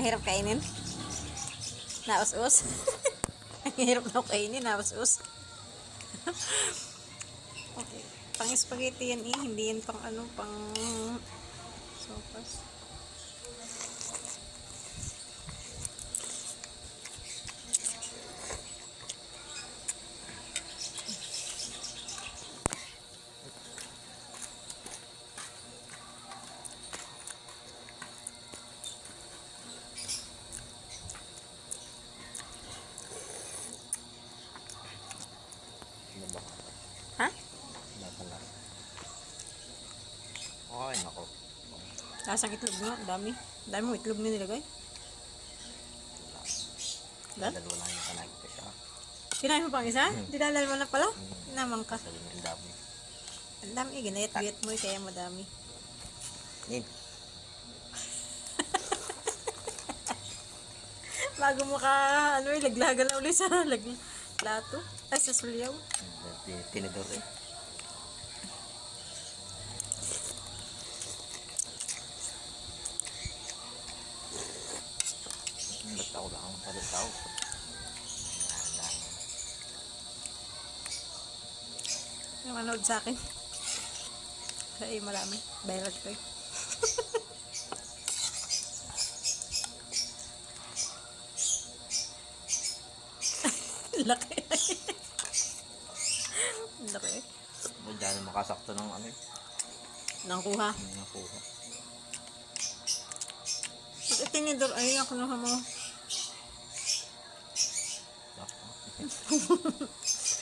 mahirap kainin. Naus-us. Ang hirap daw kainin, naus-us. Okay. Pang spaghetti yan eh. Hindi yan pang ano, pang sopas. Ano ba? Ha? Nasala. Ay, nako. Lasang itlog nga, dami. Dami mo itlog na nilagay. Dan? Dalawa lang yung kanagin ko siya. Kinain mo pang isa? Dinalal mo na pala? Naman ka. Sabi mo, ang dami. Ang dami, ginayat-gayat mo kaya madami. Nin. Bago mo ka, ano laglagan na ulit sa plato. Ay, sa sulyaw. Tinidor eh. Bataw lang ang palitaw. Yung manood sa akin. Ay, marami. Viral ko eh. Laki. Laki eh. Diyan makasakto ng ano eh. Nangkuha. Nakuha. Tinidor, ay, ako naman mo.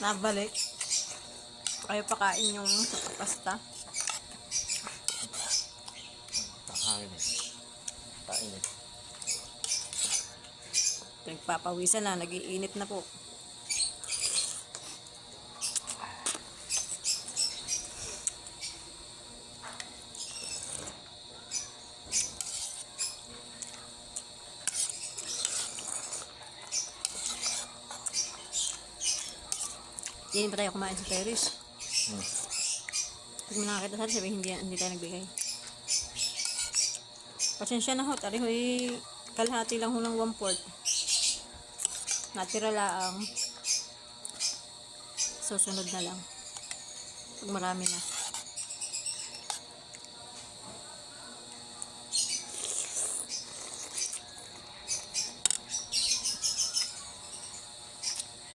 Nabalik. Kayo pakain yung pasta. Kain eh. Kain eh. Nagpapawisan na, nag-iinit na po. Yan pa tayo kumain sa Paris. Pag mo nakakita sa sabi, hindi tayo nagbigay. Pasensya na ho, tari ho'y kalahati lang ho ng 1/4. Natira lang. Susunod na lang. Pag marami na.